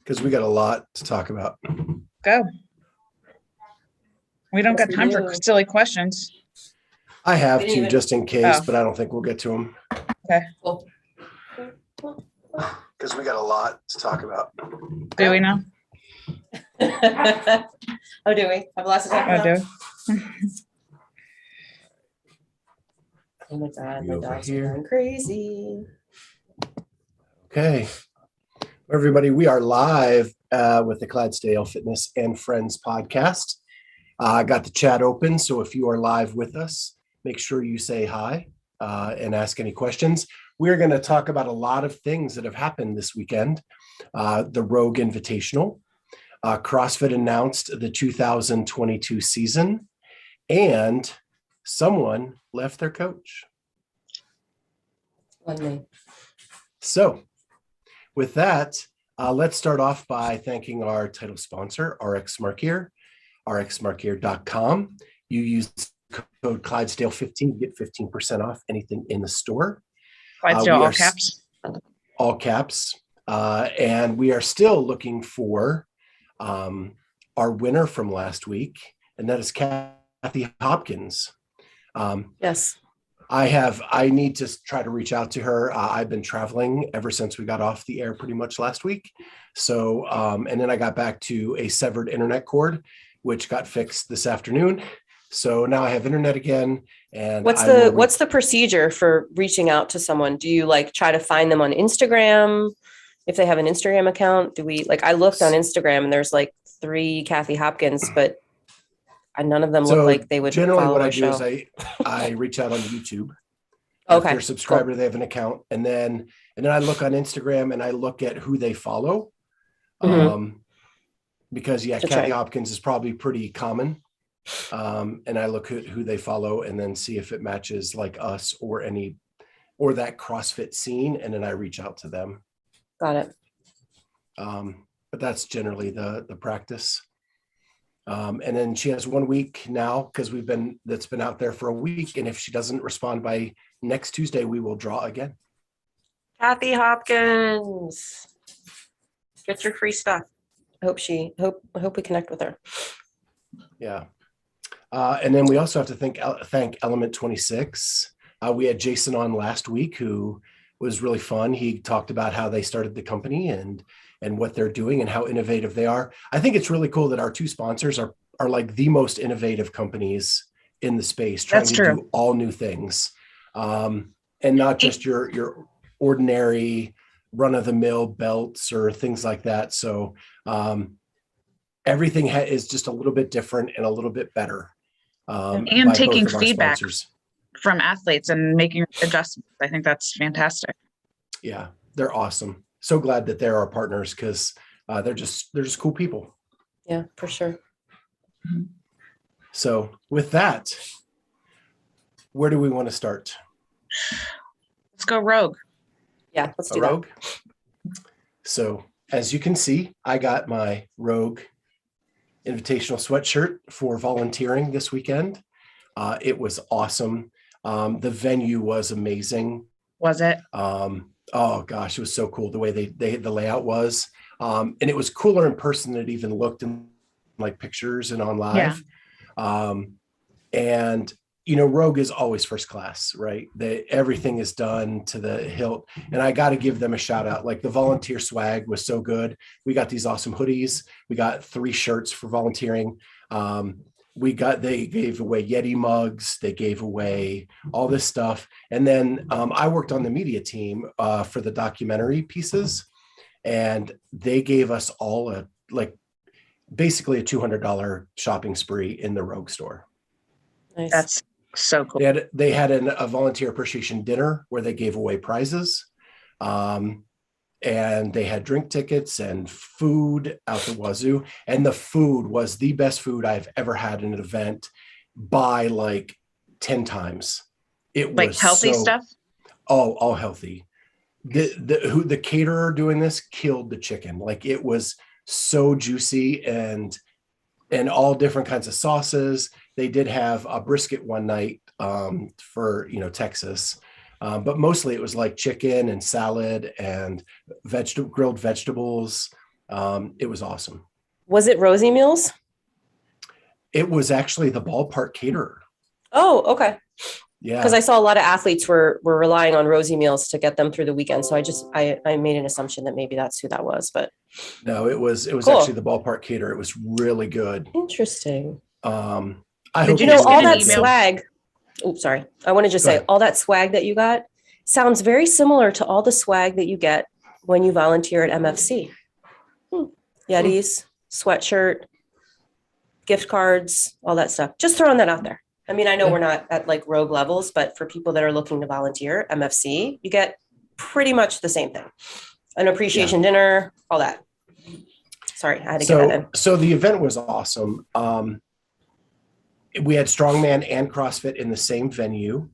because we got a lot to talk about. Go. We don't Yes, got time we for do. silly questions. I have We to didn't just in case, Oh. but I don't think we'll get to them Okay. Cool. because we got a lot to talk about. Do we know? Oh, do we have lots to talk Oh, about? do Oh my God, my Over dogs here. are going crazy. Okay, everybody, we are live with the Clydesdale Fitness and Friends podcast. I got the chat open, so if you are live with us, make sure you say hi and ask any questions. We're going to talk about a lot of things that have happened this weekend. The Rogue Invitational, CrossFit announced the 2022 season, and someone left their coach. One me. So with that, let's start off by thanking our title sponsor, RX Smart Gear, rxsmartgear.com. You use code Clydesdale15 to get 15% off anything in the store. Clydesdale, We all are caps. All caps. And we are still looking for our winner from last week, and that is Kathy Hopkins. Yes. I need to try to reach out to her. I've been traveling ever since we got off the air pretty much last week. So, and then I got back to a severed internet cord, which got fixed this afternoon. So now I have internet again. And What's the procedure for reaching out to someone? Do you like try to find them on Instagram? If they have an Instagram account, I looked on Instagram and there's like 3 Kathy Hopkins, but none of them look like they would generally follow what our I do show. is I reach out on YouTube. Okay. If they're a subscriber, they have an account. And then I look on Instagram and I look at who they follow. Mhm. Because That's Kathy right. Hopkins is probably pretty common. And I look at who they follow and then see if it matches like us or that CrossFit scene. And then I reach out to them. Got it. But that's generally the practice. And then she has 1 week now because that's been out there for a week. And if she doesn't respond by next Tuesday, we will draw again. Kathy Hopkins. Get your free stuff. I hope we connect with her. Yeah. And then we also have to thank Element 26. We had Jason on last week, who was really fun. He talked about how they started the company and what they're doing and how innovative they are. I think it's really cool that our 2 sponsors are like the most innovative companies in the space, trying to do all new things. And not just your ordinary run-of-the-mill belts or things like that. So everything is just a little bit different and a little bit better. And taking feedback from athletes and making adjustments. I think that's fantastic. Yeah, they're awesome. So glad that they're our partners because they're just cool people. Yeah, for sure. So with that, where do we want to start? Let's go Rogue. Yeah, let's do Rogue. So as you can see, I got my Rogue Invitational sweatshirt for volunteering this weekend. It was awesome. The venue was amazing. Was it? Oh gosh, it was so cool the way the layout was. And it was cooler in person than it even looked in like pictures and on live. Yeah. And Rogue is always first class, right? Everything is done to the hilt. And I got to give them a shout out. Like the volunteer swag was so good. We got these awesome hoodies. We got 3 shirts for volunteering. They gave away Yeti mugs. They gave away all this stuff. And then I worked on the media team for the documentary pieces. And they gave us all basically a $200 shopping spree in the Rogue store. Nice. That's so cool. They had a volunteer appreciation dinner where they gave away prizes. And they had drink tickets and food out the wazoo. And the food was the best food I've ever had in an event by like 10 times. It was healthy stuff. All healthy. The caterer doing this killed the chicken. Like it was so juicy and all different kinds of sauces. They did have a brisket one night for Texas. But mostly it was like chicken and salad and grilled vegetables. It was awesome. Was it Rosie Meals? It was actually the ballpark caterer. Oh, okay. Yeah. Because I saw a lot of athletes were relying on Rosie Meals to get them through the weekend. So I made an assumption that maybe that's who that was, but no, it was cool. Actually the ballpark caterer. It was really good. Interesting. Did you know all that swag? Oh, sorry. I want to just say all that swag that you got sounds very similar to all the swag that you get when you volunteer at MFC. Yetis, sweatshirt, gift cards, all that stuff. Just throwing that out there. I mean, I know we're not at like Rogue levels, but for people that are looking to volunteer, MFC, you get pretty much the same thing. An appreciation dinner, all that. Sorry, I had to get that in. So the event was awesome. We had strongman and CrossFit in the same venue.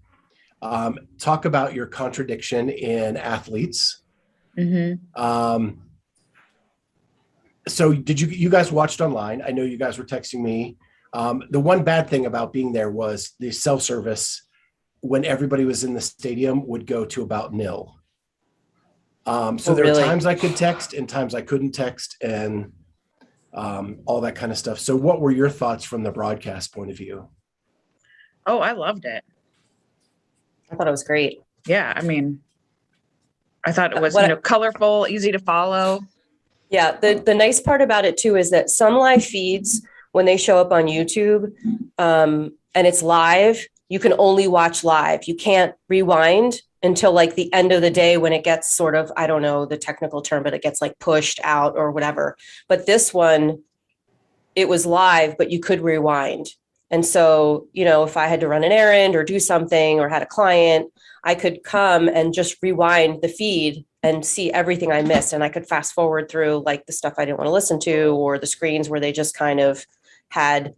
Talk about your contradiction in athletes. Mm-hmm. So did you guys watched online? I know you guys were texting me. The one bad thing about being there was the self-service when everybody was in the stadium would go to about nil. So there were times I could text and times I couldn't text and all that kind of stuff. So what were your thoughts from the broadcast point of view? Oh, I loved it. I thought it was great. Yeah. I mean, I thought it was, colorful, easy to follow. Yeah. The nice part about it too, is that some live feeds, when they show up on YouTube and it's live, you can only watch live. You can't rewind until like the end of the day when it gets sort of, I don't know the technical term, but it gets like pushed out or whatever. But this one, it was live, but you could rewind. And so, if I had to run an errand or do something or had a client, I could come and just rewind the feed and see everything I missed. And I could fast forward through like the stuff I didn't want to listen to, or the screens where they just kind of had,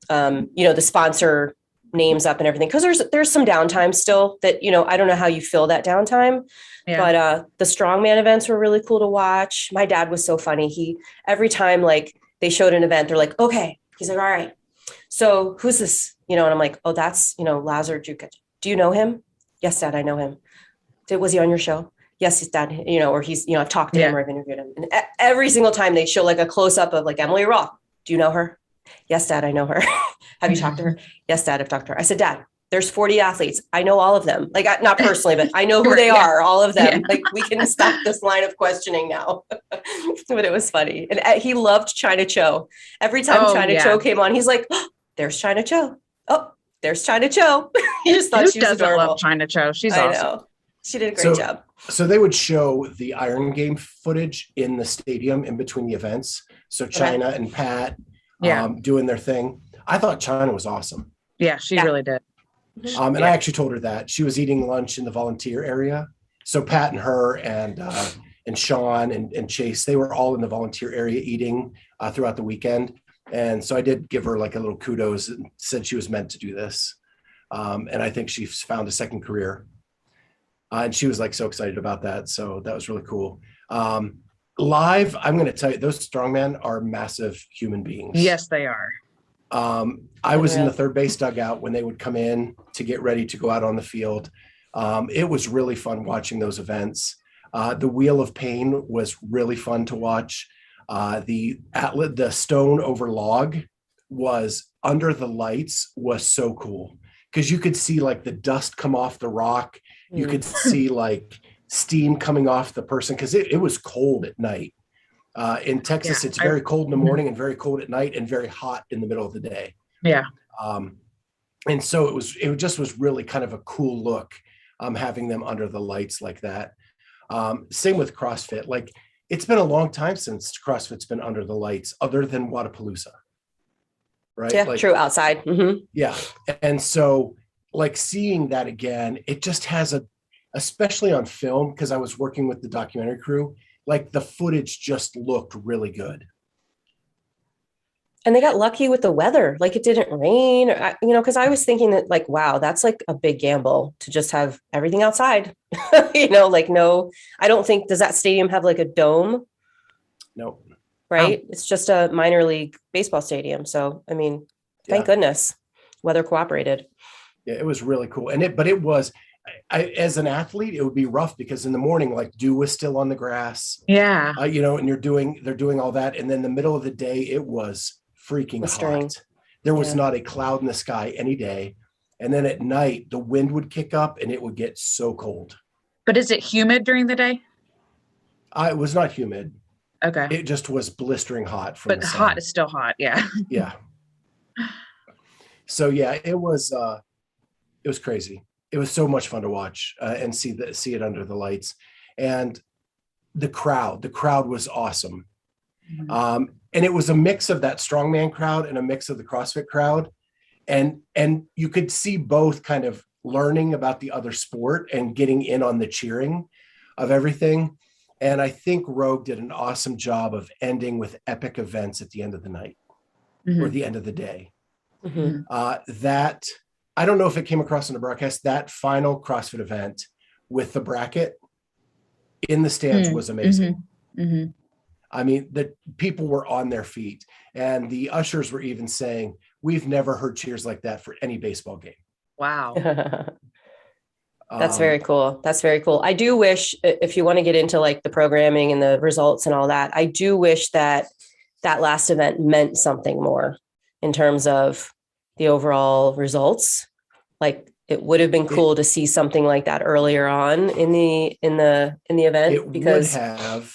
the sponsor names up and everything. Cause there's some downtime still that, I don't know how you fill that downtime, but the strongman events were really cool to watch. My dad was so funny. Every time like they showed an event, they're like, okay, he's like, all right, so who's this? And I'm like, oh, that's, Lazar Jukic. Do you know him? Yes, Dad, I know him. Was he on your show? Yes, his dad, or he's, I've talked to him or I've interviewed him. And every single time they show like a close up of like Emily Roth. Do you know her? Yes, Dad, I know her. Have you talked to her? Yes, Dad, I've talked to her. I said, Dad, there's 40 athletes. I know all of them. Like not personally, but I know who they are, all of them. Like we can stop this line of questioning now. But it was funny. And he loved China Cho. Every time China Cho came on, he's like, oh, there's China Cho. Oh, there's China Cho. He just thought she was adorable. Love China Cho. She's awesome. I know. She did a great job. So they would show the Iron Game footage in the stadium in between the events. So China and Pat doing their thing. I thought China was awesome. Yeah, she really did. And I actually told her that she was eating lunch in the volunteer area. So Pat and her and Sean and Chase, they were all in the volunteer area eating throughout the weekend. And so I did give her like a little kudos and said she was meant to do this. And I think she's found a second career. And she was like so excited about that. So that was really cool. Live, I'm going to tell you, those strongmen are massive human beings. Yes, they are. I was in the third base dugout when they would come in to get ready to go out on the field. It was really fun watching those events. The Wheel of Pain was really fun to watch. The stone over log was under the lights was so cool because you could see like the dust come off the rock. You could see like steam coming off the person because it was cold at night. In Texas, it's very cold in the morning and very cold at night and very hot in the middle of the day. Yeah. And so it just was really kind of a cool look having them under the lights like that. Same with CrossFit. Like it's been a long time since CrossFit's been under the lights other than Wadapalooza. Right? Yeah, true. Outside. Mm-hmm. Yeah. And so like seeing that again, it just has especially on film, because I was working with the documentary crew, like the footage just looked really good. And they got lucky with the weather. Like it didn't rain, because I was thinking that like, wow, that's like a big gamble to just have everything outside, like no, I don't think, does that stadium have like a dome? No. Right. It's just a minor league baseball stadium. So, I mean, thank goodness weather cooperated. Yeah, it was really cool. But as an athlete, it would be rough because in the morning, like dew was still on the grass. Yeah. And they're doing all that. And then the middle of the day, it was freaking hot. There was not a cloud in the sky any day. And then at night, the wind would kick up and it would get so cold. But is it humid during the day? It was not humid. Okay. It just was blistering hot from but the sun. hot is still hot. Yeah. Yeah. So yeah, it was crazy. It was so much fun to watch and see it under the lights. And the crowd was awesome. Mm-hmm. And it was a mix of that strongman crowd and a mix of the CrossFit crowd. And you could see both kind of learning about the other sport and getting in on the cheering of everything. And I think Rogue did an awesome job of ending with epic events at the end of the night or the end of the day. That, I don't know if it came across in the broadcast, that final CrossFit event with the bracket in the stands was amazing. I mean, the people were on their feet and the ushers were even saying, we've never heard cheers like that for any baseball game. Wow. That's very cool. That's very cool. I do wish, if you want to get into like the programming and the results and all that, I do wish that last event meant something more in terms of the overall results. Like it would have been cool to see something like that earlier on in the event. It would have,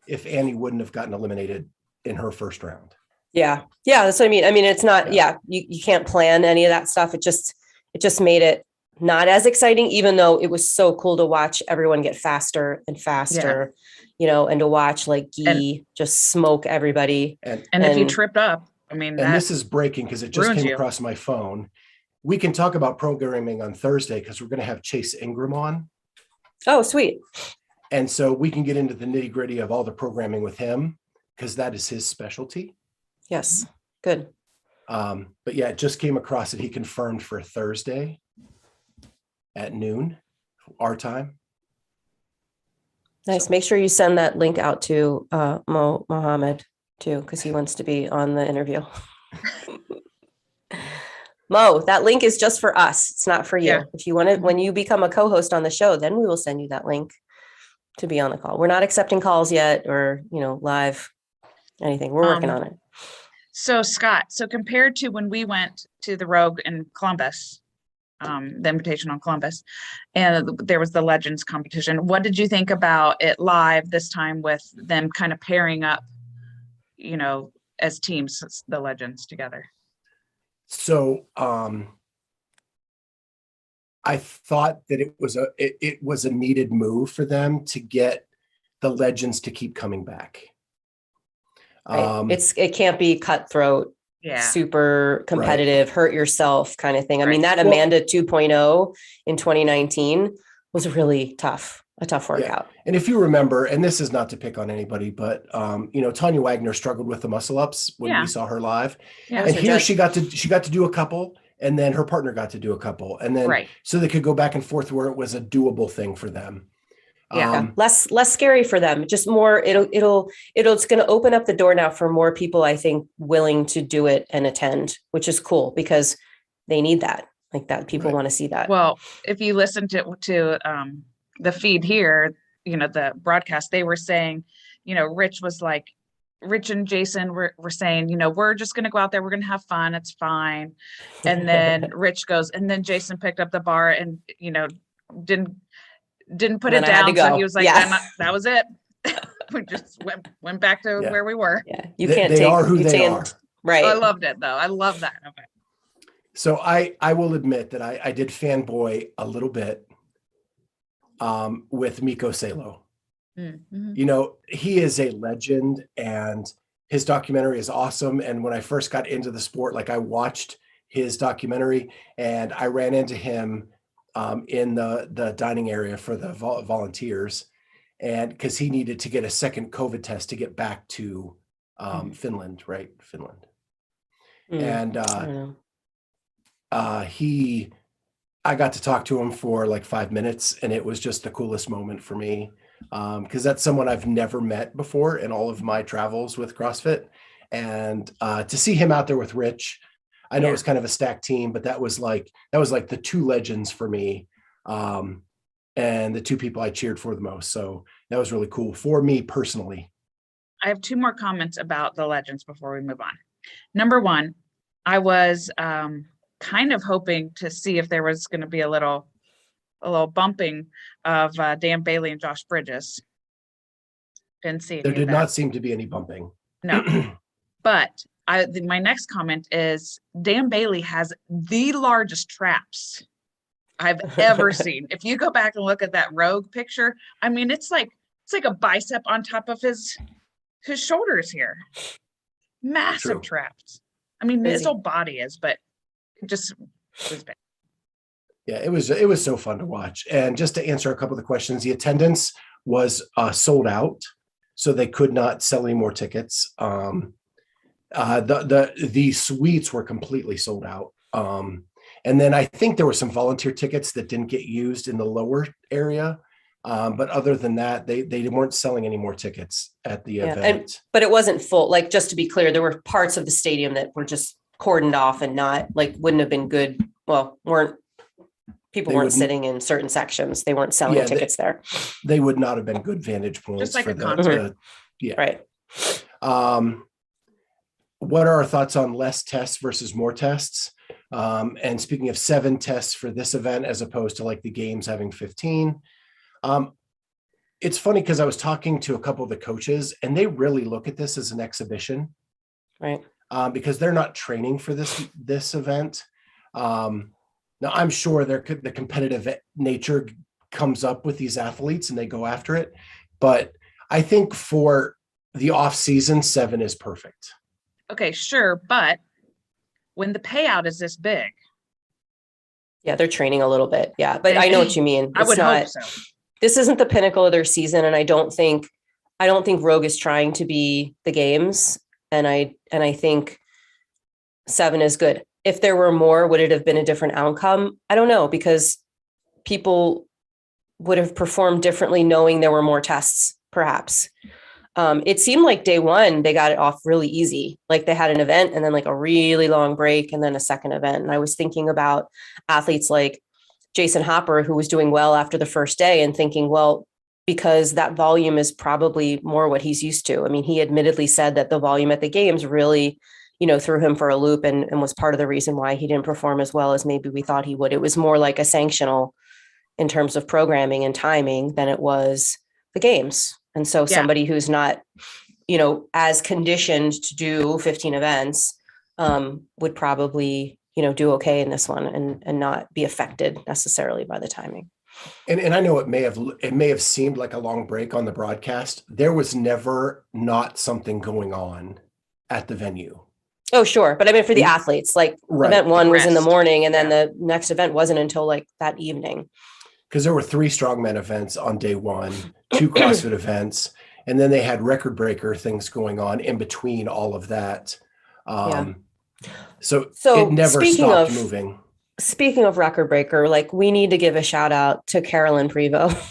if Annie wouldn't have gotten eliminated in her first round. Yeah, that's what I mean. I mean, it's not, you can't plan any of that stuff. It just made it not as exciting, even though it was so cool to watch everyone get faster and faster, and to watch like Guy just smoke everybody. And if you tripped up, I mean, and this is breaking because it just came across my phone. We can talk about programming on Thursday because we're going to have Chase Ingram on. Oh, sweet. And so we can get into the nitty gritty of all the programming with him because that is his specialty. Yes. Good. But yeah, it just came across it. He confirmed for Thursday at noon, our time. Nice. So. Make sure you send that link out to Mohammed too, because he wants to be on the interview. Mo, that link is just for us. It's not for you. Yeah. If you want to, when you become a co-host on the show, then we will send you that link to be on the call. We're not accepting calls yet or, live anything. We're working on it. So Scott, compared to when we went to the Rogue in Columbus, the Invitational in Columbus, and there was the Legends competition, what did you think about it live this time with them kind of pairing up, as teams, the Legends together? So I thought that it was a needed move for them to get the Legends to keep coming back. Right. It can't be cutthroat, super competitive, hurt yourself kind of thing. I mean, that Amanda 2.0 in 2019 was really tough. A tough workout. Yeah. And if you remember, and this is not to pick on anybody, but Tanya Wagner struggled with the muscle ups when we saw her live. Yeah, and here she got to do a couple, and then her partner got to do a couple, and then so they could go back and forth where it was a doable thing for them. Yeah, less scary for them. Just more. It's going to open up the door now for more people, I think, willing to do it and attend, which is cool because they need that. Like that, people want to see that. Well, if you listen to the feed here, the broadcast, they were saying, Rich and Jason were saying, we're just going to go out there. We're going to have fun. It's fine. And then Rich goes, and then Jason picked up the bar and, didn't put it down. So he was like, that was it. We just went back to where we were. Yeah. They are who they are. Right. Oh, I loved it though. I love that. Okay. So I will admit that I did fanboy a little bit with Miko Salo. Mm-hmm. He is a legend and his documentary is awesome. And when I first got into the sport, I watched his documentary and I ran into him in the dining area for the volunteers, and because he needed to get a second COVID test to get back to Finland. And I got to talk to him for 5 minutes, and it was just the coolest moment for me because that's someone I've never met before in all of my travels with CrossFit, and to see him out there with Rich. I know it was kind of a stacked team, but that was like the two legends for me and the two people I cheered for the most. So that was really cool for me personally. I have two more comments about the legends before we move on. Number one, I was kind of hoping to see if there was going to be a little bumping of Dan Bailey and Josh Bridges. Didn't see There any did of that. not seem to be any bumping. No. But my next comment is Dan Bailey has the largest traps I've ever seen. If you go back and look at that Rogue picture, I mean, it's like a bicep on top of his shoulders here. Massive True. traps. I mean, his Crazy. whole body is, but it just was bad. Yeah, it was so fun to watch. And just to answer a couple of the questions, the attendance was sold out, so they could not sell any more tickets. The suites were completely sold out. And then I think there were some volunteer tickets that didn't get used in the lower area. But other than that, they weren't selling any more tickets at the event. But it wasn't full. Like, just to be clear, there were parts of the stadium that were just cordoned off and not like, wouldn't have been good. Well, people weren't sitting in certain sections. They weren't selling tickets there. They would not have been good vantage points. Just like for a concert. Right. What are our thoughts on less tests versus more tests? And speaking of 7 tests for this event, as opposed to like the games having 15, it's funny because I was talking to a couple of the coaches and they really look at this as an exhibition, Right. Because they're not training for this event. Now I'm sure the competitive nature comes up with these athletes and they go after it, but I think for the off season, 7 is perfect. Okay, sure. But when the payout is this big, Yeah, they're training a little bit. Yeah, but I know what you mean. I would hope so. This isn't the pinnacle of their season, and I don't think Rogue is trying to be the games. And I think 7 is good. If there were more, would it have been a different outcome? I don't know, because people would have performed differently knowing there were more tests, perhaps. It seemed like day one, they got it off really easy. Like they had an event and then like a really long break and then a second event. And I was thinking about athletes like Jason Hopper, who was doing well after the first day, and thinking, well, because that volume is probably more what he's used to. I mean, he admittedly said that the volume at the games really, threw him for a loop and was part of the reason why he didn't perform as well as maybe we thought he would. It was more like a sanctional in terms of programming and timing than it was the games. And so somebody who's not, as conditioned to do 15 events would probably, do okay in this one and not be affected necessarily by the timing. And I know it may have seemed like a long break on the broadcast. There was never not something going on at the venue. Oh, sure. But I mean, for the athletes, like event 1 was in the morning and then the next event wasn't until like that evening. Because there were 3 strongman events on day 1, 2 CrossFit events, and then they had record breaker things going on in between all of that. So it never stopped moving. Speaking of record breaker, like we need to give a shout out to Carolyn Prevost,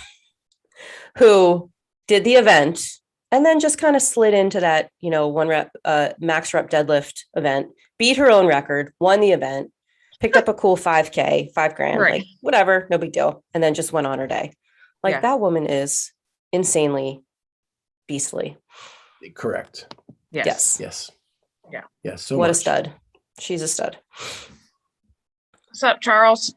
who did the event and then just kind of slid into that, 1 rep, max rep deadlift event, beat her own record, won the event, picked up a cool 5K, $5,000, right. Like whatever, no big deal. And then just went on her day. Like that woman is insanely beastly. Correct. Yes. Yeah. Yes. So what a stud. She's a stud. What's up, Charles?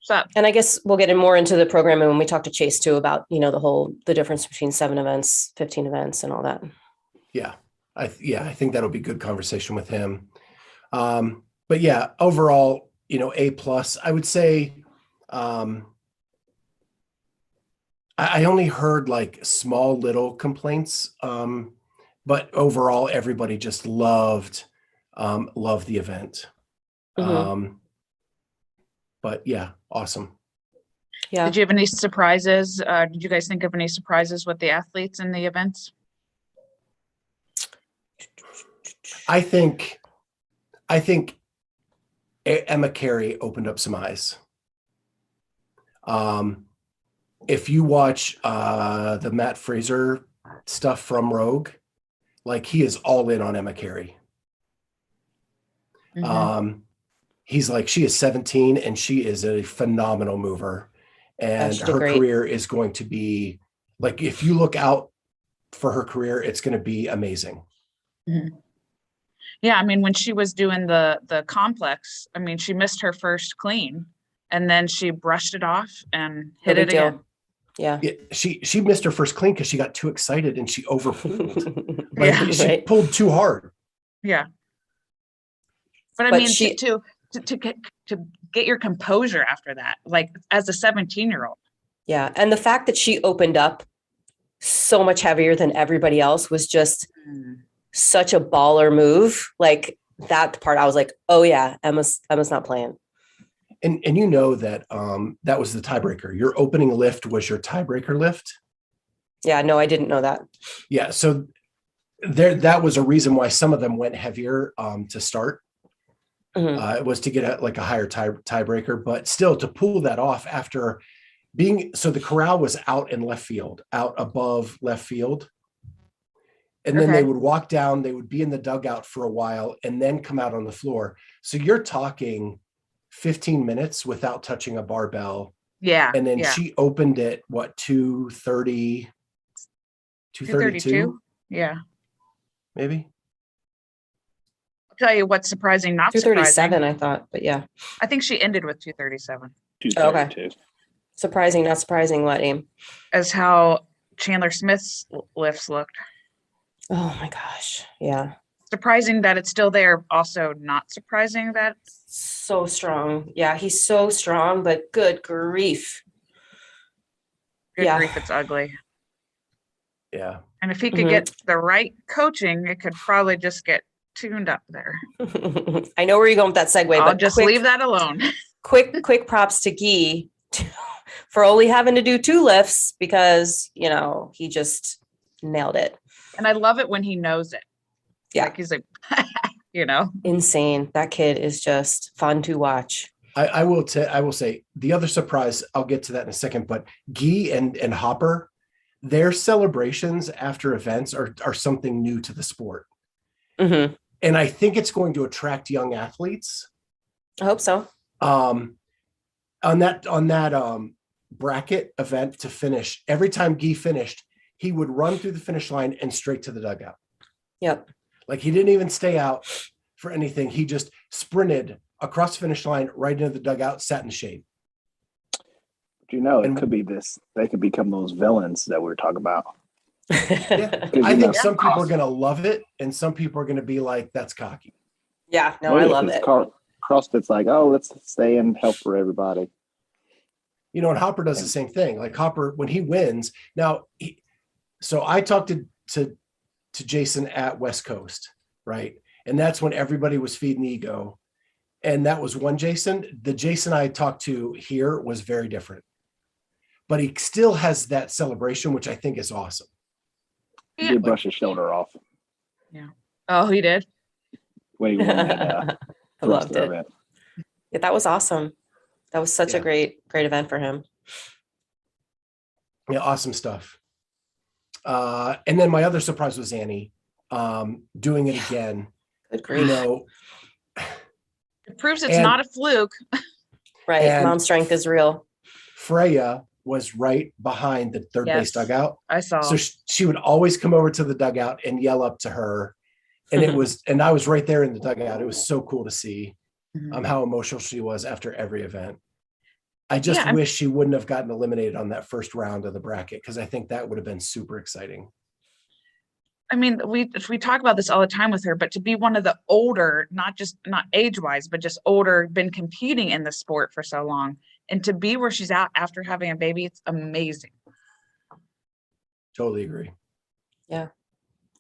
What's up? And I guess we'll get in more into the programming when we talk to Chase too about, the difference between 7 events, 15 events and all that. Yeah. I think that'll be good conversation with him. But yeah, overall, A+, I would say, I only heard like small little complaints. But overall, everybody just loved the event. Mm-hmm. But yeah, awesome. Yeah. Did you have any surprises? Did you guys think of any surprises with the athletes in the events? I think Emma Carey opened up some eyes. If you watch the Matt Fraser stuff from Rogue, like he is all in on Emma Carey. Mm-hmm. he's like, she is 17 and she is a phenomenal mover. And her career is going to be like, if you look out for her career, it's going to be amazing. Mm-hmm. Yeah. I mean, when she was doing the complex, I mean, she missed her first clean and then she brushed it off and hit it again. Yeah. She missed her first clean because she got too excited and she overpulled. She pulled too hard. Yeah. But I mean, to get your composure after that, like as a 17-year-old. Yeah. And the fact that she opened up so much heavier than everybody else was just such a baller move. Like that part, I was like, oh yeah, Emma's not playing. And you know that that was the tiebreaker. Your opening lift was your tiebreaker lift. Yeah, no, I didn't know that. Yeah. So that was a reason why some of them went heavier to start. Mm-hmm. It was to get a higher tiebreaker, but still to pull that off after so the corral was out in left field, out above left field. And then they would walk down, they would be in the dugout for a while and then come out on the floor. So you're talking 15 minutes without touching a barbell. Yeah. And then she opened it, 230, 232? Yeah. Maybe. I'll tell you what's surprising, not 237, I thought, but yeah. I think she ended with 237. 232. Okay. Surprising, not surprising, what, Aim? As how Chandler Smith's lifts looked. Oh my gosh. Yeah. Surprising that it's still there. Also not surprising that. So strong. Yeah, he's so strong, but good grief. Good grief, it's ugly. Yeah. And if he could get the right coaching, it could probably just get tuned up there. I know where you're going with that segue, I'll but just leave that alone. quick props to Guy for only having to do 2 lifts because, he just nailed it. And I love it when he knows it. Yeah. Like he's like, Insane. That kid is just fun to watch. I will say the other surprise, I'll get to that in a second, but Guy and Hopper, their celebrations after events are something new to the sport. Mm-hmm. And I think it's going to attract young athletes. I hope so. On that bracket event to finish, every time Guy finished, he would run through the finish line and straight to the dugout. Yep. Like he didn't even stay out for anything. He just sprinted across the finish line right into the dugout, sat in the shade. It could be this. They could become those villains that we were talking about. Yeah. I think some people are going to love it and some people are going to be like, that's cocky. Yeah, no, I love it. CrossFit's like, let's stay and help for everybody. And Hopper does the same thing. Like Hopper, when he wins, so I talked to Jason at West Coast, right? And that's when everybody was feeding the ego. And that was one Jason. The Jason I talked to here was very different. But he still has that celebration, which I think is awesome. He did brush his shoulder off. Yeah. Oh, he did? When he won that, I loved it. Event. Yeah, that was awesome. That was such a great event for him. Yeah, awesome stuff. And then my other surprise was Annie doing it again. Good grief. It proves it's not a fluke. Right. Mom strength is real. Freya was right behind the third base dugout. I saw. So she would always come over to the dugout and yell up to her. And I was right there in the dugout. It was so cool to see how emotional she was after every event. I just wish she wouldn't have gotten eliminated on that first round of the bracket because I think that would have been super exciting. I mean, we talk about this all the time with her, but to be one of the older, not age-wise, but just older, been competing in the sport for so long, and to be where she's at after having a baby, it's amazing. Totally agree. Yeah,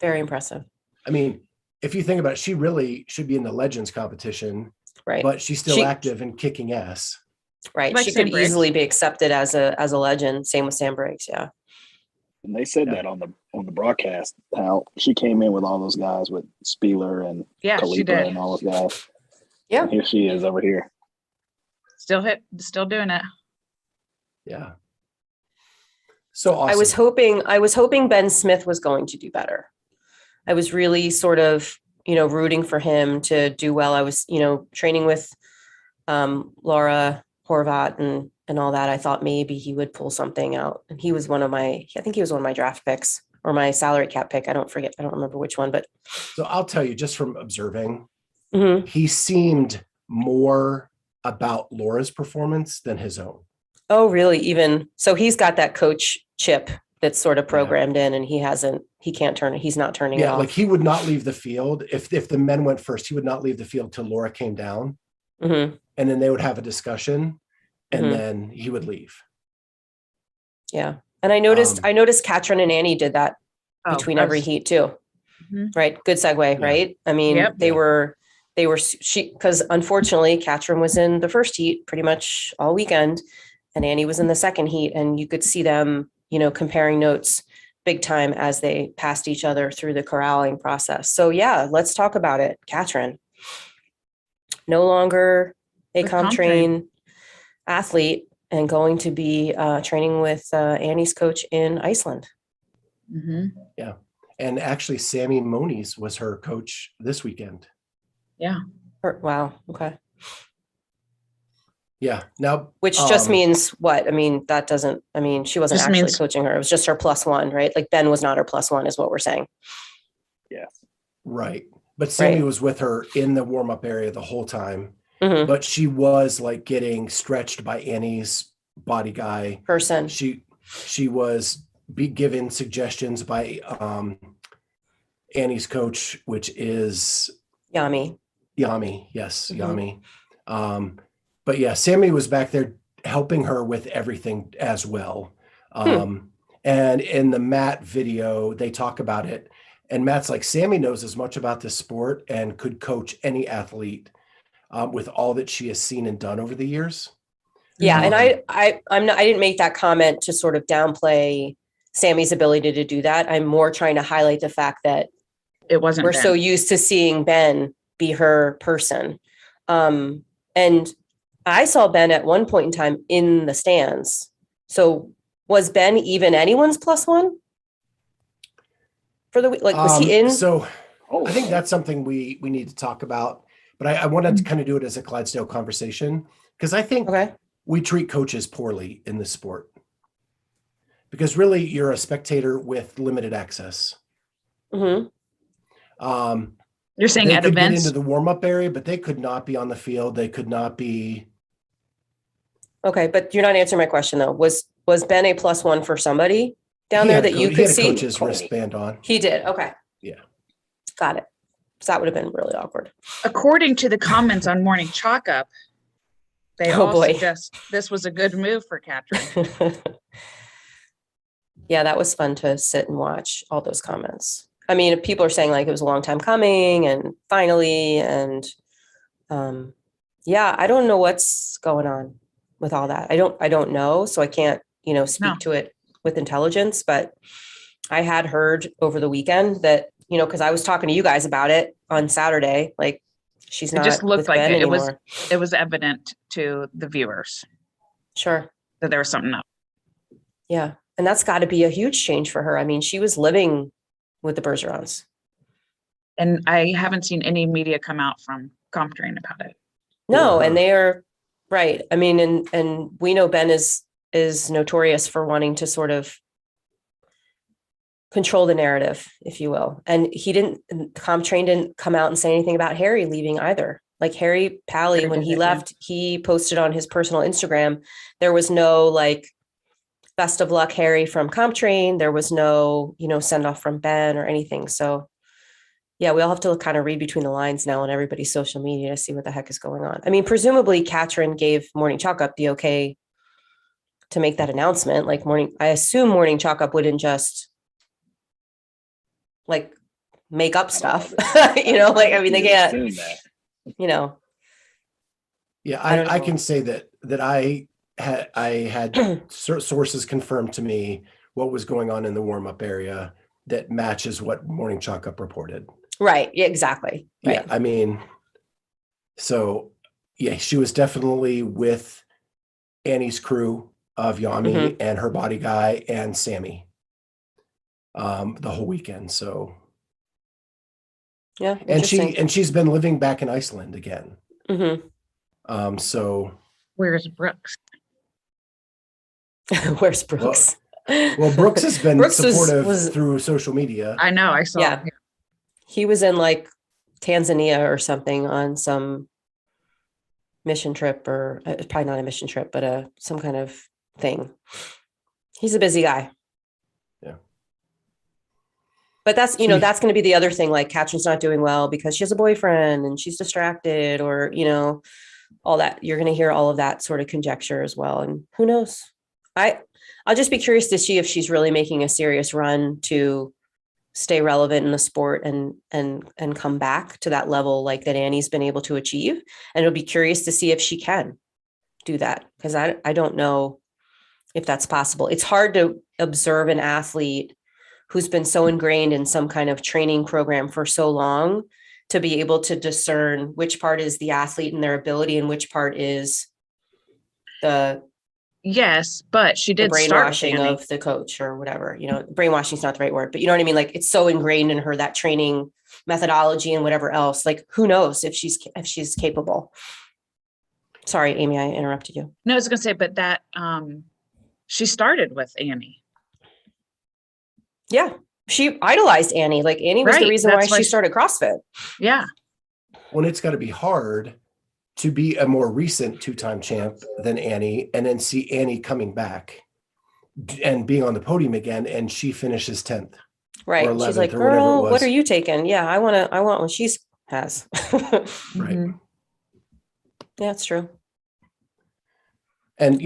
very impressive. I mean, if you think about it, she really should be in the Legends competition, right? But she's still active and kicking ass. Right. Like she could easily be accepted as a legend. Same with Sam Briggs. Yeah. And they said that on the broadcast, how she came in with all those guys with Spieler and Khalifa and all those guys. Yeah. And here she is over here. Still doing it. Yeah. So awesome. I was hoping Ben Smith was going to do better. I was really sort of, rooting for him to do well. I was, training with Laura Horvat and all that, I thought maybe he would pull something out. And he was I think he was one of my draft picks or my salary cap pick. I don't remember which one, but. So I'll tell you, just from observing, Mm-hmm. he seemed more about Laura's performance than his own. Oh, really? Even so, he's got that coach chip that's sort of programmed in, and he's not turning it off. Like he would not leave the field. If the men went first, he would not leave the field till Laura came down. Mm-hmm. And then they would have a discussion and then he would leave. Yeah. And I noticed Katrin and Annie did that between every heat too. Mm-hmm. Right. Good segue. Yeah. Right. I mean, because unfortunately Katrin was in the first heat pretty much all weekend and Annie was in the second heat, and you could see them, comparing notes big time as they passed each other through the corralling process. So yeah, let's talk about it. Katrin, no longer a Comptrain athlete and going to be training with Annie's coach in Iceland. Mm-hmm. Yeah. And actually Sammy Moniz was her coach this weekend. Yeah. Wow. Okay. Yeah. Now, which just means what? I mean, she wasn't actually coaching her. It was just her +1, right? Like Ben was not her +1 is what we're saying. Yeah. Right. But Sammy was with her in the warm-up area the whole time. Mm-hmm. But she was like getting stretched by Annie's body guy person. She was given suggestions by Annie's coach, which is Yami. Yes, mm-hmm. Yami. But yeah, Sammy was back there helping her with everything as well. And in the Matt video, they talk about it. And Matt's like, Sammy knows as much about this sport and could coach any athlete with all that she has seen and done over the years. Yeah. And I didn't make that comment to sort of downplay Sammy's ability to do that. I'm more trying to highlight the fact that we're so used to seeing Ben be her person. And I saw Ben at one point in time in the stands. So was Ben even anyone's +1 for the week? Like, was he in? So I think that's something we need to talk about, but I wanted to kind of do it as a Clydesdale conversation because I think we treat coaches poorly in this sport because really you're a spectator with limited access. Mm-hmm. You're saying at events? Get into the warm-up area, but they could not be on the field. They could not be. Okay, but you're not answering my question though. Was Ben a +1 for somebody down there that you could see? He had a coach's wristband on. He did. Okay. Yeah. Got it. So that would have been really awkward. According to the comments on Morning Chalk Up, they all suggest this was a good move for Katrin. Yeah, that was fun to sit and watch all those comments. I mean, people are saying like it was a long time coming and finally, and I don't know what's going on with all that. I don't know. So I can't, speak to it with intelligence, but I had heard over the weekend that, cause I was talking to you guys about it on Saturday, like she's not. It just looked like it was evident to the viewers. Sure. That there was something up. Yeah. And that's gotta be a huge change for her. I mean, she was living with the Bergerons. And I haven't seen any media come out from Comptrain about it. No, and they are right. I mean, and we know Ben is notorious for wanting to sort of control the narrative, if you will. And Comptrain didn't come out and say anything about Harry leaving either. Like Harry Pally, when he left, he posted on his personal Instagram, there was no like, best of luck, Harry, from Comptrain. There was no, send off from Ben or anything. So yeah, we all have to kind of read between the lines now on everybody's social media to see what the heck is going on. I mean, presumably Katrin gave Morning Chalk Up the okay to make that announcement. Like I assume Morning Chalk Up wouldn't just like make up stuff, they can't, Yeah, I can say that I had sources confirmed to me what was going on in the warm-up area that matches what Morning Chalk Up reported. Right. Yeah, exactly. Right. Yeah. I mean, so yeah, she was definitely with Annie's crew of Yami and her body guy and Sammy the whole weekend. So yeah. And she's been living back in Iceland again. Mm-hmm. So where's Brooks? Where's Brooks? Well, Brooks has been Brooks supportive through social media. I know, I saw. Yeah. He was in like Tanzania or something on some mission trip, or probably not a mission trip, but some kind of thing. He's a busy guy. Yeah. But that's, that's going to be the other thing. Like Katrin's not doing well because she has a boyfriend and she's distracted, or, all that. You're going to hear all of that sort of conjecture as well. And who knows? I'll just be curious to see if she's really making a serious run to stay relevant in the sport and come back to that level like that Annie's been able to achieve. And it'll be curious to see if she can do that, because I don't know if that's possible. It's hard to observe an athlete who's been so ingrained in some kind of training program for so long to be able to discern which part is the athlete and their ability and which part is the but she did brainwashing of the coach or whatever. Brainwashing is not the right word, but you know what I mean? Like, it's so ingrained in her, that training methodology and whatever else. Like, who knows if she's capable. Sorry, Amy, I interrupted you. No, I was gonna say, but that she started with Annie. Yeah, she idolized Annie. Like, Annie was the reason why she started CrossFit. Yeah. Well, it's got to be hard to be a more recent 2-time champ than Annie, and then see Annie coming back and being on the podium again, and she finishes 10th. Right. Or 11th, she's like, or whatever it girl, was. what are you taking? Yeah, I want what she has. Right. Yeah, it's true. And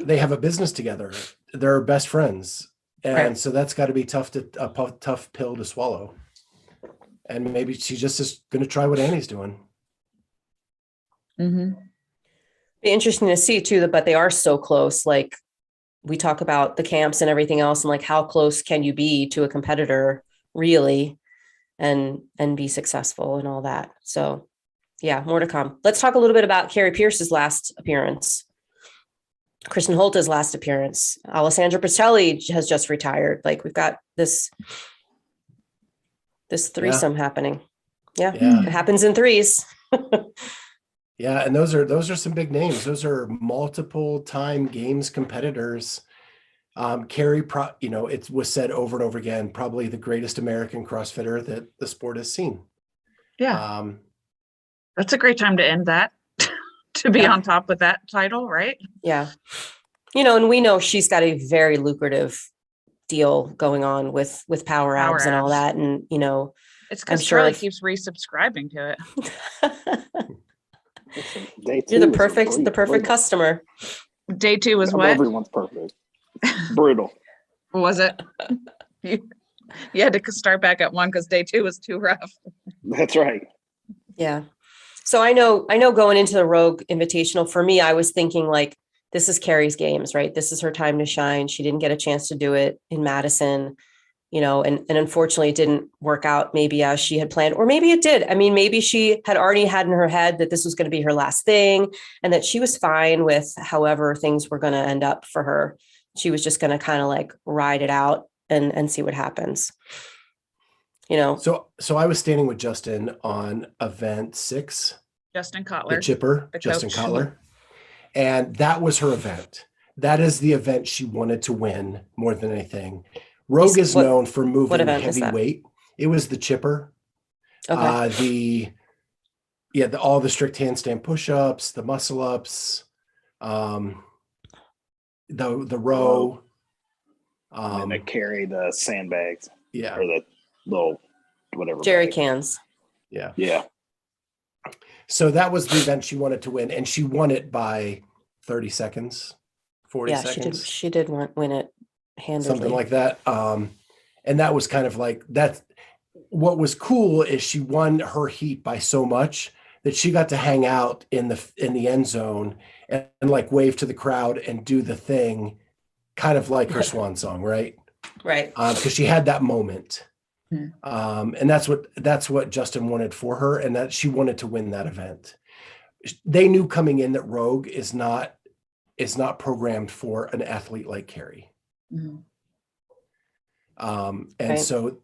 they have a business together. They're best friends. And so that's got to be a tough pill to swallow. And maybe she just is going to try what Annie's doing. Mm-hmm. Be interesting to see too, but they are so close. Like, we talk about the camps and everything else, and like, how close can you be to a competitor really, and be successful and all that. So yeah, more to come. Let's talk a little bit about Carrie Pierce's last appearance. Kristen Holta's last appearance. Alessandra Pacelli has just retired. Like, we've got this threesome happening. Yeah. It happens in threes. Yeah, and those are some big names. Those are multiple time games competitors. Carrie, it was said over and over again, probably the greatest American CrossFitter that the sport has seen. Yeah. That's a great time to end that, to be on top with that title, right? Yeah. And we know she's got a very lucrative deal going on with Power Abs and all that. And, it's because Charlie keeps resubscribing to it. You're the perfect customer. Day 2 was what? Everyone's perfect. Brutal. Was it? You had to start back at 1 because day 2 was too rough. That's right. Yeah. So I know going into the Rogue Invitational, for me, I was thinking like, this is Carrie's games, right? This is her time to shine. She didn't get a chance to do it in Madison, and unfortunately it didn't work out maybe as she had planned, or maybe it did. I mean, maybe she had already had in her head that this was going to be her last thing and that she was fine with however things were going to end up for her. She was just going to kind of like ride it out and see what happens. So I was standing with Justin on event 6. Justin Kotler. The chipper, Justin Kotler. And that was her event. That is the event she wanted to win more than anything. Rogue is known for moving heavy weight. It was the chipper. Okay. All the strict handstand push-ups, the muscle ups, the row. And they carry the sandbags. Yeah. Or the little whatever. Jerry cans. Yeah. Yeah. So that was the event she wanted to win, and she won it by 30 seconds, 40 seconds. She did win it handily. Something like that. And that was kind of like that. What was cool is she won her heat by so much that she got to hang out in the end zone and like wave to the crowd and do the thing, kind of like her swan song, right? Right. Because she had that moment. And that's what Justin wanted for her, and that she wanted to win that event. They knew coming in that Rogue is not programmed for an athlete like Carrie. Mm-hmm. So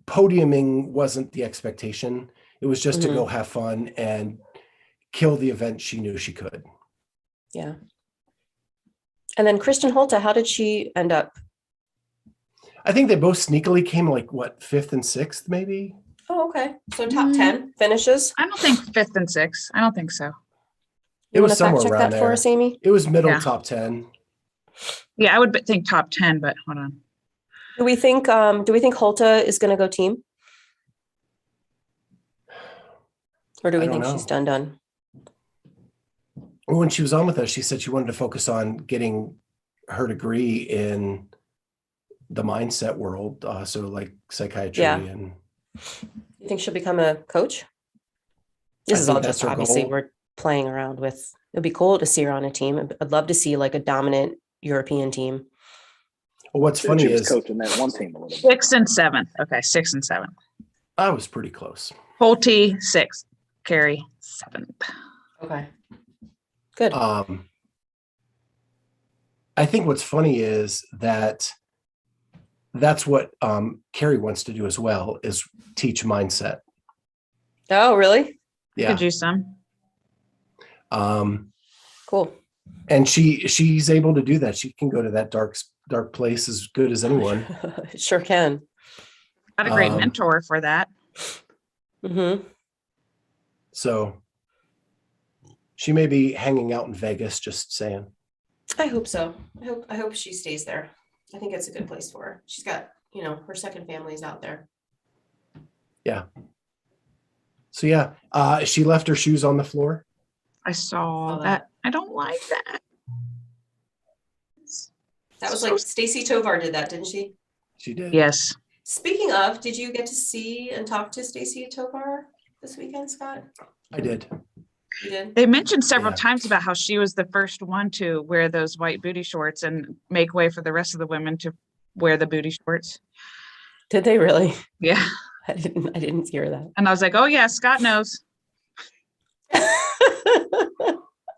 podiuming wasn't the expectation. It was just to go have fun and kill the event she knew she could. Yeah. And then Kristen Holta, how did she end up? I think they both sneakily came like what, 5th and 6th, maybe. Oh, okay. So top 10 finishes. I don't think 5th and 6th. I don't think so. It was somewhere check around that there. for us, Amy? It was middle Yeah. top 10. Yeah, I would think top 10, but hold on. Do we think Holta is going to go team? Or do we think she's done? When she was on with us, she said she wanted to focus on getting her degree in the mindset world. So like psychiatry and. You think she'll become a coach? This is all just obviously goal. We're playing around with. It'd be cool to see her on a team. I'd love to see like a dominant European team. Well, what's funny is coaching that one team a little bit. 6th and 7th. Okay, 6th and 7th. I was pretty close. Holte 6th, Carrie 7th. Okay, good. I think what's funny is that's what Carrie wants to do as well, is teach mindset. Oh, really? Yeah. Could use some. Cool. And she's able to do that. She can go to that dark place as good as anyone. Sure can. Got a great mentor for that. Mm-hmm. So she may be hanging out in Vegas, just saying. I hope so. I hope she stays there. I think it's a good place for her. She's got, her second family's out there. Yeah. So yeah, she left her shoes on the floor. I saw that. I don't like that. That was like Stacy Tovar did that, didn't she? She did. Yes. Speaking of, did you get to see and talk to Stacy Tovar this weekend, Scott? I did. You did? They mentioned several times about how she was the first one to wear those white booty shorts and make way for the rest of the women to wear the booty shorts. Did they really? Yeah. I didn't hear that. And I was like, oh yeah, Scott knows.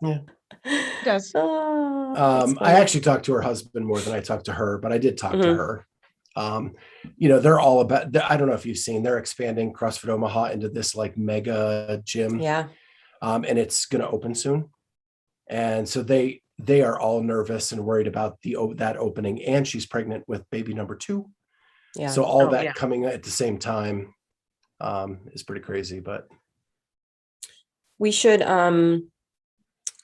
Yeah. He does. I actually talked to her husband more than I talked to her, but I did talk to her. They're all about, I don't know if you've seen, they're expanding CrossFit Omaha into this like mega gym. Yeah. And it's going to open soon. And so they are all nervous and worried about that opening. And she's pregnant with baby number 2. Yeah. So all that coming at the same time is pretty crazy, but we should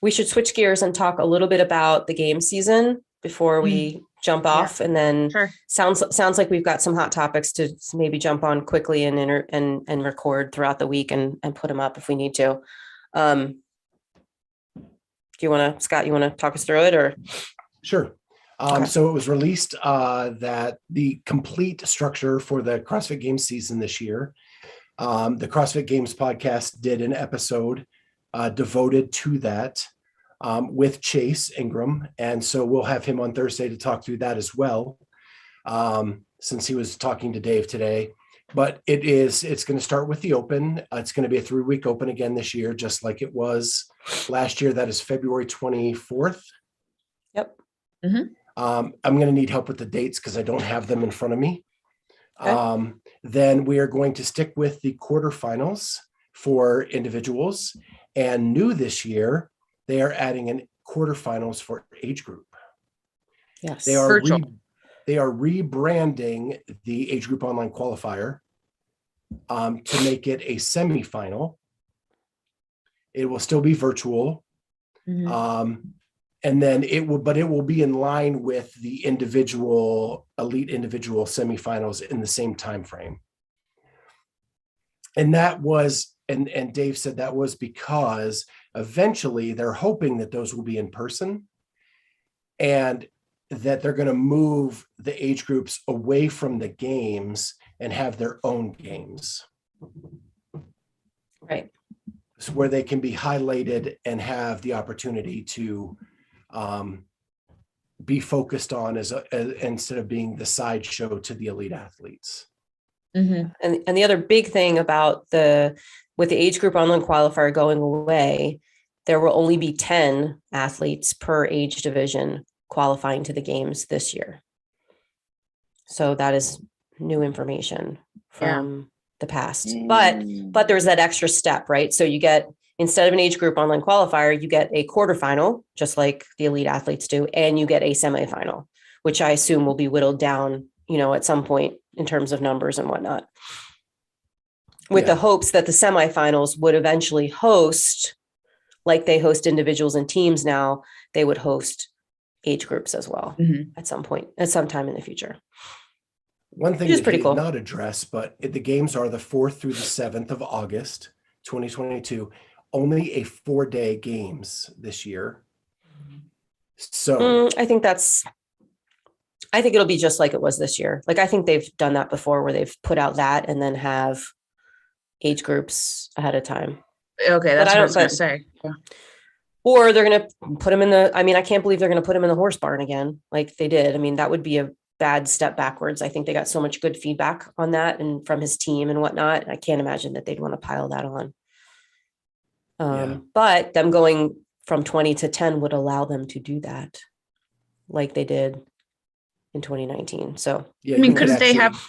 switch gears and talk a little bit about the game season before we jump off. And then sounds like we've got some hot topics to maybe jump on quickly and record throughout the week and put them up if we need to. Do you want to, Scott, you want to talk us through it or? Sure. So it was released that the complete structure for the CrossFit Games season this year, the CrossFit Games podcast did an episode devoted to that with Chase Ingram. And so we'll have him on Thursday to talk through that as well, since he was talking to Dave today. But it's going to start with the open. It's going to be a 3-week open again this year, just like it was last year. That is February 24th. Yep. Mm-hmm. I'm going to need help with the dates because I don't have them in front of me. Okay. Then we are going to stick with the quarterfinals for individuals. And new this year, they are adding an quarterfinals for age group. Yes. They are rebranding the age group online qualifier to make it a semifinal. It will still be virtual. Mm-hmm. And then it will be in line with the elite individual semifinals in the same time frame. And that was, and Dave said that was because eventually they're hoping that those will be in person and that they're going to move the age groups away from the games and have their own games. Right. So where they can be highlighted and have the opportunity to be focused on as instead of being the sideshow to the elite athletes. Mm-hmm. And the other big thing about with the age group online qualifier going away, there will only be 10 athletes per age division qualifying to the games this year. So that is new information from the past, but there's that extra step, right? So you get instead of an age group online qualifier, you get a quarterfinal, just like the elite athletes do, and you get a semifinal, which I assume will be whittled down, at some point in terms of numbers and whatnot, with the hopes that the semifinals would eventually host, like they host individuals and teams now, they would host age groups as well at some point, at some time in the future. One thing that he did not address, but the games are the 4th through the 7th of August, 2022, only a 4-day games this year. So I think it'll be just like it was this year. Like, I think they've done that before where they've put out that and then have age groups ahead of time. Okay. That's what I was going to say. Yeah. Or they're going to put them I can't believe they're going to put them in the horse barn again, like they did. I mean, that would be a bad step backwards. I think they got so much good feedback on that and from his team and whatnot. I can't imagine that they'd want to pile that on. But them going from 20 to 10 would allow them to do that like they did in 2019. So, I mean, couldn't they have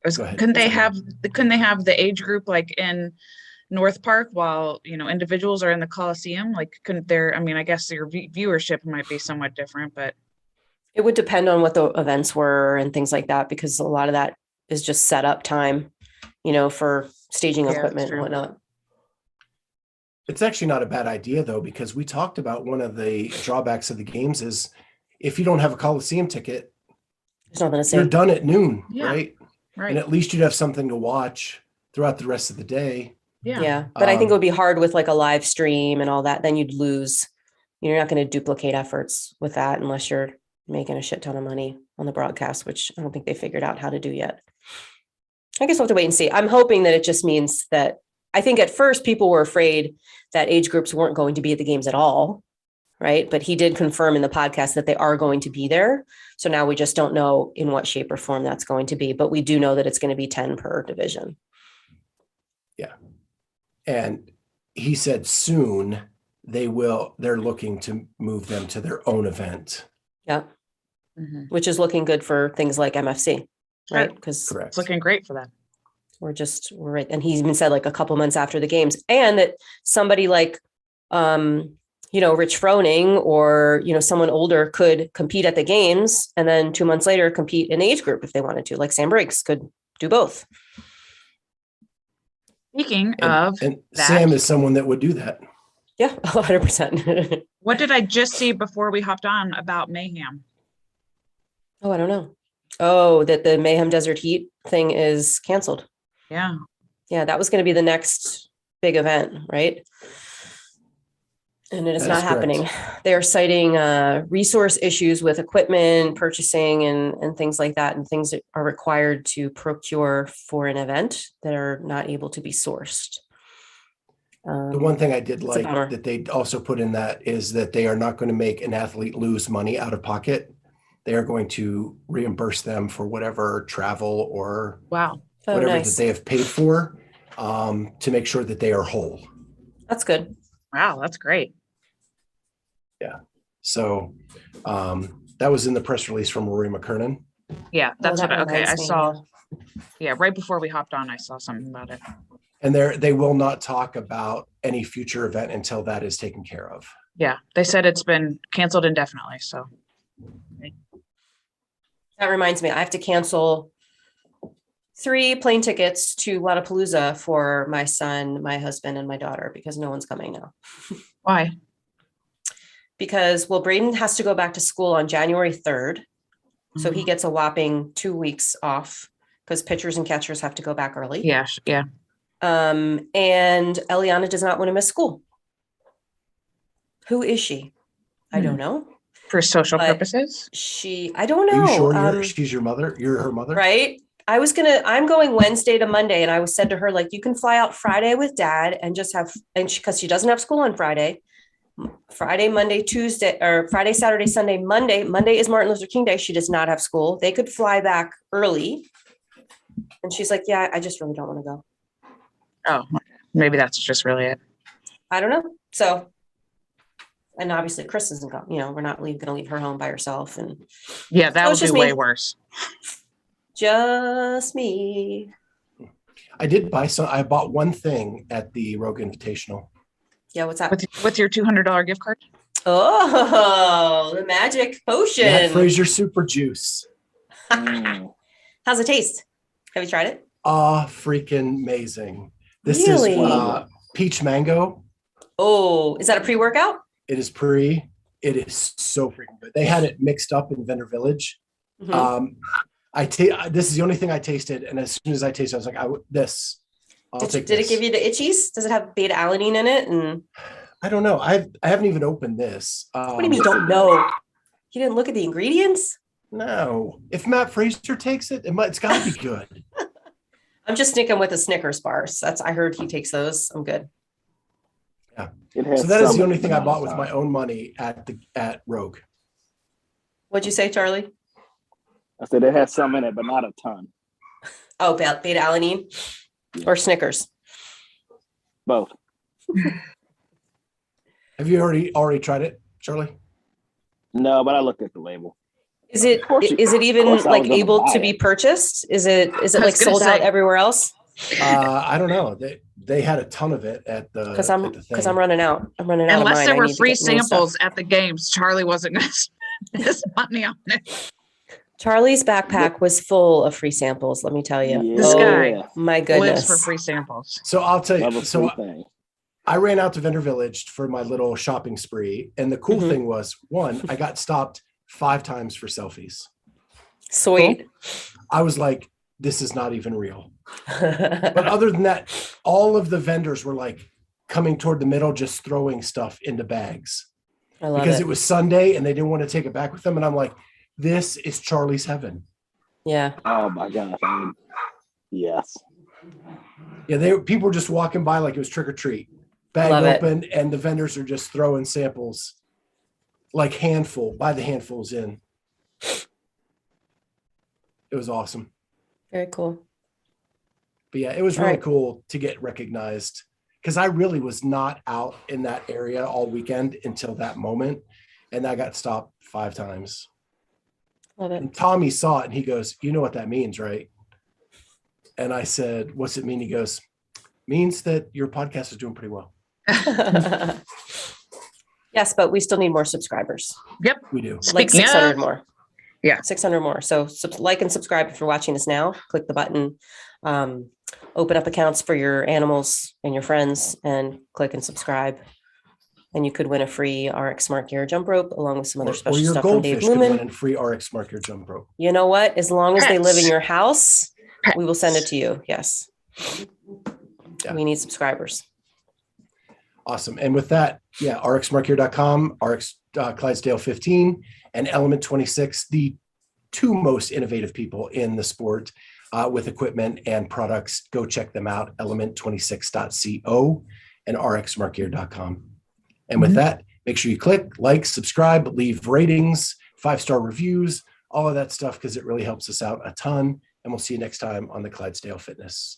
the age group like in North Park while, individuals are in the Coliseum? Like, couldn't there, I guess your viewership might be somewhat different, but it would depend on what the events were and things like that, because a lot of that is just set up time, for staging equipment and whatnot. It's actually not a bad idea though, because we talked about one of the drawbacks of the games is if you don't have a Coliseum ticket, there's nothing to say. You're done at noon, right? Right. And at least you'd have something to watch throughout the rest of the day. Yeah. But I think it would be hard with like a live stream and all that. Then you'd lose, you're not going to duplicate efforts with that unless you're making a shit ton of money on the broadcast, which I don't think they figured out how to do yet. I guess we'll have to wait and see. I'm hoping that it just means that I think at first people were afraid that age groups weren't going to be at the games at all. Right. But he did confirm in the podcast that they are going to be there. So now we just don't know in what shape or form that's going to be, but we do know that it's going to be 10 per division. Yeah. And he said soon they're looking to move them to their own event. Yeah. Which is looking good for things like MFC, right? Because it's looking great for that. We're right. And he even said like a couple months after the games, and that somebody like, Rich Froning or, someone older could compete at the games and then 2 months later compete in the age group if they wanted to, like Sam Briggs could do both. Speaking of that, Sam is someone that would do that. Yeah, 100%. What did I just see before we hopped on about Mayhem? Oh, I don't know. Oh, that the Mayhem Desert Heat thing is canceled. Yeah. Yeah, that was going to be the next big event, right? And it is not happening. They are citing resource issues with equipment, purchasing, and things like that, and things that are required to procure for an event that are not able to be sourced. The one thing I did like that they also put in that is that they are not going to make an athlete lose money out of pocket. They are going to reimburse them for whatever travel or whatever that they have paid for to make sure that they are whole. That's good. Wow, that's great. Yeah. So that was in the press release from Rory McKernan. Yeah, that's I saw. Yeah, right before we hopped on, I saw something about it. And they will not talk about any future event until that is taken care of. Yeah, they said it's been canceled indefinitely. So that reminds me, I have to cancel 3 plane tickets to Lollapalooza for my son, my husband, and my daughter because no one's coming now. Why? Because, Braden has to go back to school on January 3rd. So he gets a whopping 2 weeks off because pitchers and catchers have to go back early. Yeah. Yeah. And Eliana does not want to miss school. Who is she? I don't know. For social purposes? I don't know. Are you sure she's your mother? You're her mother? Right. I'm going Wednesday to Monday. And I said to her, like, you can fly out Friday with dad and just because she doesn't have school on Friday, Monday, Tuesday, or Friday, Saturday, Sunday, Monday. Monday is Martin Luther King Day. She does not have school. They could fly back early. And she's like, yeah, I just really don't want to go. Oh, maybe that's just really it. I don't know. So, and obviously Chris isn't going, we're not going to leave her home by herself. And yeah, that would be way worse. Just me. I did buy some. I bought one thing at the Rogue Invitational. Yeah, what's that? With your $200 gift card? Oh, the magic potion. Matt Fraser Super Juice. How's it taste? Have you tried it? Freaking amazing. This Really? is peach mango. Oh, is that a pre-workout? It is it is so freaking good. They had it mixed up in Vendor Village. Mm-hmm. This is the only thing I tasted. And as soon as I tasted, I was like, Did it give you the itchies? Does it have beta alanine in it? And I don't know. I haven't even opened this. what do you mean you don't know? You didn't look at the ingredients? No. If Matt Fraser takes it, it's got to be good. I'm just sticking with the Snickers bars. I heard he takes those. I'm good. Yeah. So that is the only thing I bought with my own money at Rogue. What'd you say, Charlie? I said it has some in it, but not a ton. Oh, beta alanine or Snickers? Both. Have you already tried it, Charlie? No, but I looked at the label. Is it even like able to be purchased? Is it like sold out everywhere else? I don't know. They had a ton of it at the because I'm running out. Unless there were free samples at the games, Charlie wasn't going to spend his money on it. Charlie's backpack was full of free samples. Let me tell you. Yeah. This guy my goodness, lives for free samples. So I'll tell you. So thing. I ran out to Vendor Village for my little shopping spree, and the cool thing was, one, I got stopped 5 times for selfies. Sweet. I was like, this is not even real. But other than that, all of the vendors were like coming toward the middle, just throwing stuff into bags. I love because it was Sunday and they didn't want to take it back with them. And I'm like, this is Charlie's heaven. Yeah. Oh my gosh. Yes. Yeah, people were just walking by like it was trick or treat. Bag open, and the vendors are just throwing samples like by the handfuls in. It was awesome. Very cool. But yeah, it was really cool to get recognized because I really was not out in that area all weekend until that moment. And I got stopped 5 times. Love it. And Tommy saw it and he goes, you know what that means, right? And I said, what's it mean? He goes, means that your podcast is doing pretty well. Yes, but we still need more subscribers. Yep. We do. Like 600 more. Yeah. 600 more. So like and subscribe if you're watching this now. Click the button. Open up accounts for your animals and your friends and click and subscribe. And you could win a free RX Smart Gear jump rope along with some other special stuff from Dave Lumen. Could win a free RX Smart Gear jump rope. You know what? As long as they live in your house, we will send it to you. Yes. Yeah. We need subscribers. Awesome. And with that, yeah, rxsmartgear.com, RX Clydesdale 15, and Element 26, the 2 most innovative people in the sport with equipment and products. Go check them out, element26.co and rxsmartgear.com. And with that, make sure you click, like, subscribe, leave ratings, 5-star reviews, all of that stuff, because it really helps us out a ton. And we'll see you next time on the Clydesdale Fitness.